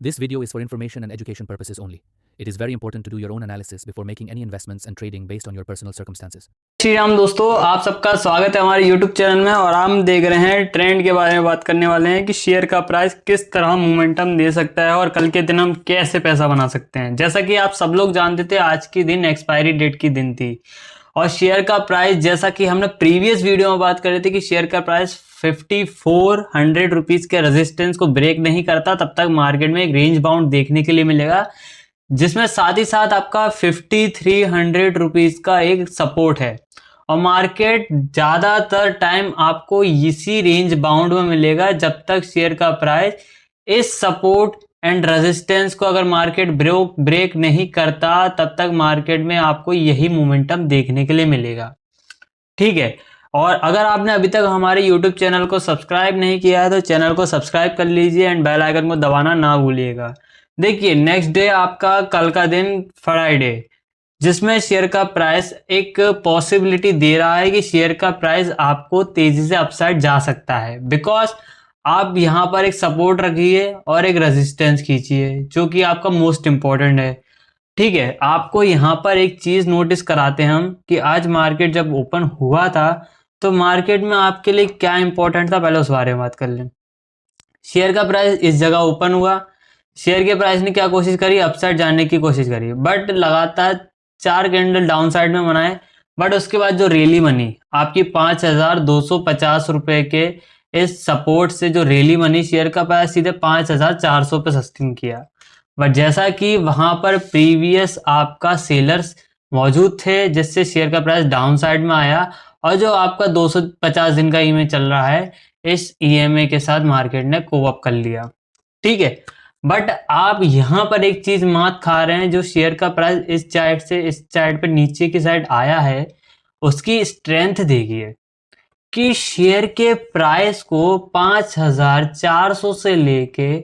This video is for information and education purposes only. It is very important to do your own analysis before making any investments and trading based on your personal circumstances. Shri Ram दोस्तों, आप सबका स्वागत है हमारे YouTube channel में। और हम देख रहे हैं ट्रेंड के बारे में बात करने वाले हैं कि शेयर का प्राइस किस तरह मोमेंटम दे सकता है और कल के दिन हम कैसे पैसा बना सकते हैं। जैसा कि आप सब लोग जानते थे, आज की दिन एक्सपायरी डेट की दिन थी और शेयर का प्राइस, जैसा कि हमने प्रीवियस वीडियो में बात करी थी कि शेयर का प्राइस 5400 रुपीज के रेजिस्टेंस को ब्रेक नहीं करता तब तक मार्केट में एक रेंज बाउंड देखने के लिए मिलेगा, जिसमें साथ ही साथ आपका 5300 रुपीज का एक सपोर्ट है। और मार्केट ज्यादातर टाइम आपको इसी रेंज बाउंड में मिलेगा जब तक शेयर का प्राइस इस सपोर्ट एंड रेजिस्टेंस को अगर मार्केट ब्रेक नहीं करता तब तक मार्केट में आपको यही मोमेंटम देखने के लिए मिलेगा। ठीक है, और अगर आपने अभी तक हमारे YouTube चैनल को सब्सक्राइब नहीं किया है तो चैनल को सब्सक्राइब कर लीजिए एंड बेल आइकन को दबाना ना भूलिएगा। देखिए, नेक्स्ट डे आपका कल का दिन फ्राइडे, जिसमें शेयर का प्राइस एक पॉसिबिलिटी दे रहा है कि शेयर का प्राइस आपको तेजी से अपसाइड जा सकता है, बिकॉज आप यहाँ पर एक सपोर्ट रखिए और एक रेजिस्टेंस खींचिए जो कि आपका मोस्ट इंपॉर्टेंट है। ठीक है, आपको यहाँ पर एक चीज नोटिस कराते हैं हम कि आज मार्केट जब ओपन हुआ था तो मार्केट में आपके लिए क्या इंपॉर्टेंट था, पहले उस बारे में बात कर लें। शेयर का प्राइस इस जगह ओपन हुआ, शेयर के प्राइस ने क्या कोशिश करी, अपसाइड जाने की कोशिश करी, बट लगातार 4 कैंडल डाउन साइड में बनाए। बट उसके बाद जो रैली बनी आपकी 5250 रुपए के इस सपोर्ट से, जो रैली बनी, शेयर का प्राइस सीधे 5400 पे सस्टेन किया। बट जैसा कि वहां पर प्रीवियस आपका सेलर्स मौजूद थे जिससे शेयर का प्राइस डाउन साइड में आया, और जो आपका 250 दिन का ईएमए चल रहा है इस ईएमए के साथ मार्केट ने कोप अप कर लिया। ठीक है, बट आप यहाँ पर एक चीज मात खा रहे हैं, जो शेयर का प्राइस इस चार्ट से इस चार्ट पे नीचे की साइड आया है उसकी स्ट्रेंथ देखिए कि शेयर के प्राइस को 5400 से लेके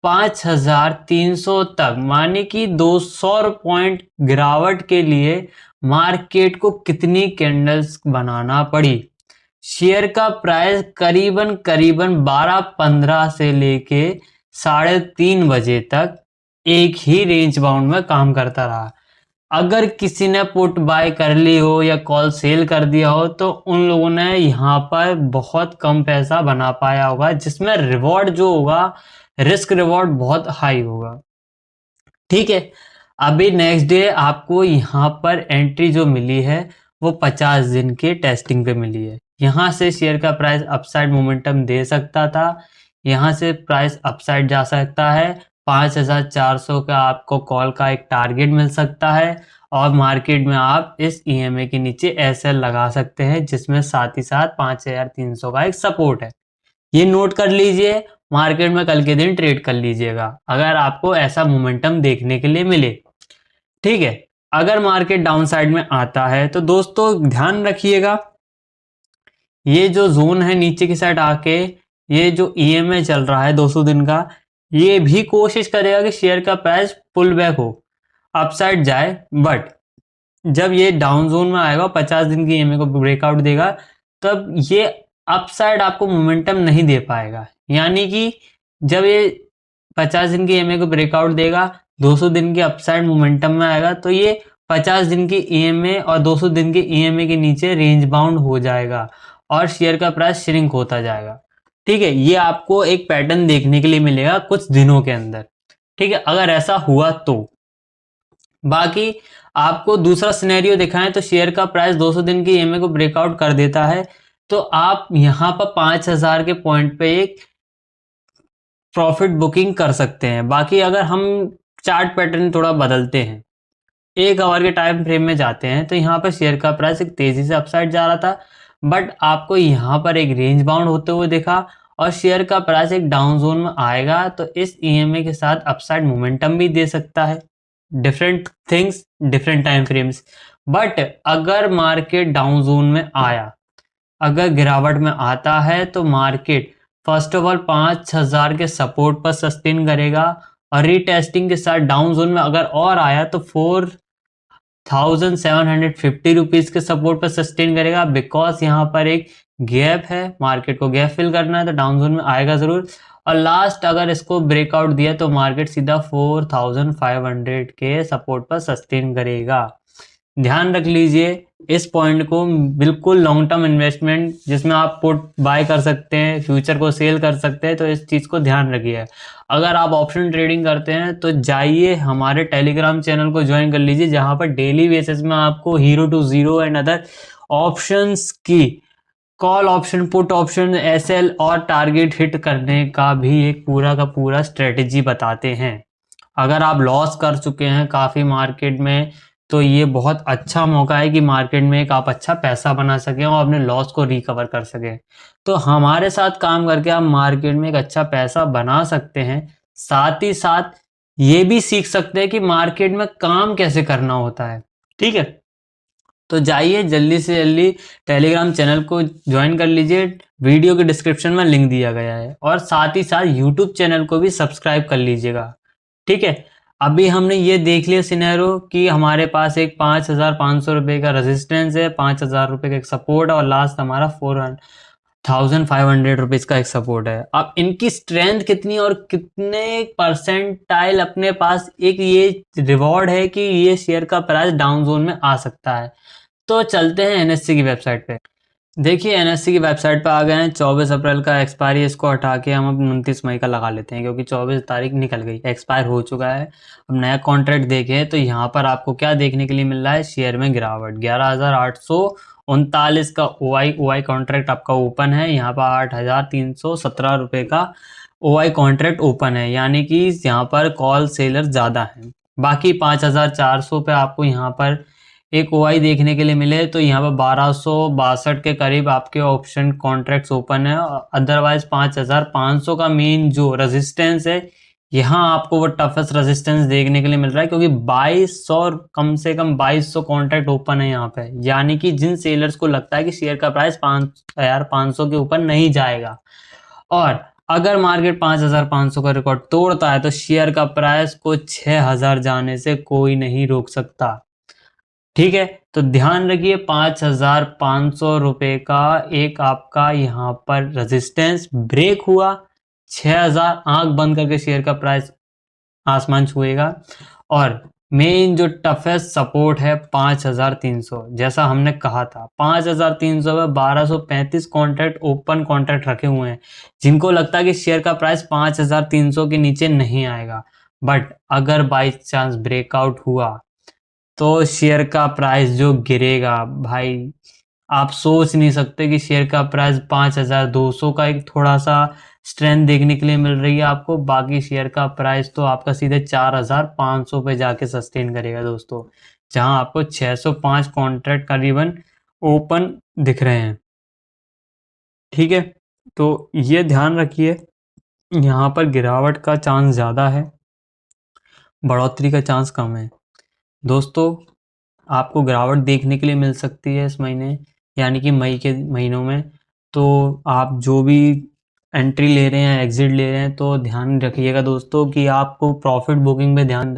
5300 तक, माने कि 200 पॉइंट गिरावट के लिए मार्केट को कितनी कैंडल्स बनाना पड़ी। शेयर का प्राइस करीबन 12:15 से लेके 3:30 बजे तक एक ही रेंज बाउंड में काम करता रहा। अगर किसी ने पुट बाय कर ली हो या कॉल सेल कर दिया हो तो उन लोगों ने यहाँ पर बहुत कम पैसा बना पाया होगा, जिसमें रिवॉर्ड जो होगा, रिस्क रिवॉर्ड बहुत हाई होगा। ठीक है, अभी नेक्स्ट डे आपको यहाँ पर एंट्री जो मिली है वो 50 दिन के टेस्टिंग पे मिली है। यहाँ से शेयर का प्राइस अपसाइड मोमेंटम दे सकता था, यहाँ से प्राइस अपसाइड जा सकता है। 5400 का आपको कॉल का एक टारगेट मिल सकता है और मार्केट में आप इस ईएमए के नीचे एसएल लगा सकते हैं, जिसमें साथ ही साथ 5300 का एक सपोर्ट है। ये नोट कर लीजिए, मार्केट में कल के दिन ट्रेड कर लीजिएगा अगर आपको ऐसा मोमेंटम देखने के लिए मिले। ठीक है, अगर मार्केट डाउन साइड में आता है तो दोस्तों ध्यान रखिएगा, ये जो जोन है नीचे की साइड आके, ये जो ईएमए चल रहा है 200 दिन का, ये भी कोशिश करेगा कि शेयर का प्राइस पुल बैक हो, अपसाइड जाए। बट जब ये डाउन जोन में आएगा, 50 दिन की ईएमए को ब्रेकआउट देगा, तब ये अपसाइड आपको मोमेंटम नहीं दे पाएगा। यानी कि जब ये 50 दिन की ईएमए को ब्रेकआउट देगा, 200 दिन के अपसाइड मोमेंटम में आएगा, तो ये 50 दिन की ईएमए और 200 दिन के ईएमए के नीचे रेंज बाउंड हो जाएगा और शेयर का प्राइस श्रिंक होता जाएगा। ठीक है, ये आपको एक पैटर्न देखने के लिए मिलेगा कुछ दिनों के अंदर। ठीक है, अगर ऐसा हुआ तो। बाकी आपको दूसरा सिनेरियो दिखाएं तो शेयर का प्राइस 200 दिन की ईएमए को ब्रेकआउट कर देता है तो आप यहाँ पर 5000 के पॉइंट पे एक प्रॉफिट बुकिंग कर सकते हैं। बाकी अगर हम चार्ट पैटर्न थोड़ा बदलते हैं, 1 आवर के टाइम फ्रेम में जाते हैं, तो यहाँ पर शेयर का प्राइस एक तेजी से अपसाइड जा रहा था, बट आपको यहाँ पर एक रेंज बाउंड होते हुए दिखा और शेयर का प्राइस एक डाउन जोन में आएगा तो इस ईएमए के साथ अपसाइड मोमेंटम भी दे सकता है। Different things, different time frames. But अगर मार्केट डाउन जोन में आया, अगर गिरावट में आता है, तो मार्केट फर्स्ट ऑफ ऑल 5000 के सपोर्ट पर सस्टेन करेगा और रीटेस्टिंग के साथ डाउन जोन में अगर और आया तो 4750 रुपीज के सपोर्ट पर सस्टेन करेगा, बिकॉज यहाँ पर एक गैप है, मार्केट को गैप फिल करना है तो डाउन जोन में आएगा जरूर। और लास्ट अगर इसको ब्रेकआउट दिया तो मार्केट सीधा 4500 के सपोर्ट पर सस्टेन करेगा। ध्यान रख लीजिए इस पॉइंट को, बिल्कुल लॉन्ग टर्म इन्वेस्टमेंट जिसमें आप पुट बाय कर सकते हैं, फ्यूचर को सेल कर सकते हैं, तो इस चीज़ को ध्यान रखिए। अगर आप ऑप्शन ट्रेडिंग करते हैं तो जाइए हमारे टेलीग्राम चैनल को ज्वाइन कर लीजिए, जहां पर डेली बेसिस में आपको hero to zero and other options की call option, put option, SL और टारगेट हिट करने का भी एक पूरा का पूरा स्ट्रेटेजी बताते हैं। अगर आप लॉस कर चुके हैं काफ़ी मार्केट में, तो ये बहुत अच्छा मौका है कि मार्केट में एक आप अच्छा पैसा बना सकें और अपने लॉस को रिकवर कर सकें। तो हमारे साथ काम करके आप मार्केट में एक अच्छा पैसा बना सकते हैं, साथ ही साथ ये भी सीख सकते हैं कि मार्केट में काम कैसे करना होता है। ठीक है, तो जाइए जल्दी से जल्दी टेलीग्राम चैनल को ज्वाइन कर लीजिए, वीडियो के डिस्क्रिप्शन में लिंक दिया गया है, और साथ ही साथ यूट्यूब चैनल को भी सब्सक्राइब कर लीजिएगा। ठीक है, अभी हमने ये देख लिया सिनेरियो कि हमारे पास एक 5500 रुपये का रेजिस्टेंस है, 5000 रुपये का एक सपोर्ट है, और लास्ट हमारा 4500 रुपीज़ का एक सपोर्ट है। अब इनकी स्ट्रेंथ कितनी और कितने परसेंटाइल अपने पास एक ये रिवॉर्ड है कि ये शेयर का प्राइस डाउन जोन में आ सकता है। तो चलते हैं एनएससी की वेबसाइट पे। देखिए एनएससी की वेबसाइट पे आ गए हैं। 24 अप्रैल का एक्सपायरी, इसको हटा के हम अब 29 मई का लगा लेते हैं, क्योंकि 24 तारीख निकल गई, एक्सपायर हो चुका है। अब नया कॉन्ट्रैक्ट देखें तो यहाँ पर आपको क्या देखने के लिए मिल रहा है, शेयर में गिरावट। 11,839 का ओआई कॉन्ट्रैक्ट आपका ओपन है। यहाँ पर 8,317 रुपये का ओआई कॉन्ट्रैक्ट ओपन है, यानी कि यहाँ पर कॉल सेलर ज़्यादा हैं। बाकी 5,400 पे आपको यहाँ पर एक ओआई देखने के लिए मिले, तो यहाँ पर 1262 के करीब आपके ऑप्शन कॉन्ट्रैक्ट्स ओपन है। अदरवाइज 5500 का मेन जो रेजिस्टेंस है, यहाँ आपको वो टफेस्ट रेजिस्टेंस देखने के लिए मिल रहा है, क्योंकि 2200 कम से कम 2200 कॉन्ट्रैक्ट ओपन है यहाँ पे। यानी कि जिन सेलर्स को लगता है कि शेयर का प्राइस 5500 के ऊपर नहीं जाएगा, और अगर मार्केट 5500 का रिकॉर्ड तोड़ता है, तो शेयर का प्राइस को 6000 जाने से कोई नहीं रोक सकता। ठीक है, तो ध्यान रखिए 5500 रुपये का एक आपका यहाँ पर रेजिस्टेंस ब्रेक हुआ, 6000 आंख बंद करके शेयर का प्राइस आसमान छुएगा। और मेन जो टफेस्ट सपोर्ट है 5300, जैसा हमने कहा था 5300 में 1235 कॉन्ट्रैक्ट ओपन कॉन्ट्रैक्ट रखे हुए हैं, जिनको लगता है कि शेयर का प्राइस 5300 के नीचे नहीं आएगा। बट अगर बाई चांस ब्रेकआउट हुआ तो शेयर का प्राइस जो गिरेगा भाई, आप सोच नहीं सकते कि शेयर का प्राइस 5200 का एक थोड़ा सा स्ट्रेंथ देखने के लिए मिल रही है आपको। बाकी शेयर का प्राइस तो आपका सीधे 4500 पे जाके सस्टेन करेगा दोस्तों, जहां आपको 605 कॉन्ट्रैक्ट करीबन ओपन दिख रहे हैं। ठीक है, तो ये ध्यान रखिए, यहाँ पर गिरावट का चांस ज़्यादा है, बढ़ोतरी का चांस कम है। दोस्तों आपको गिरावट देखने के लिए मिल सकती है इस महीने, यानी कि मई के महीनों में। तो आप जो भी एंट्री ले रहे हैं, एग्जिट ले रहे हैं, तो ध्यान रखिएगा दोस्तों कि आपको प्रॉफिट बुकिंग पे ध्यान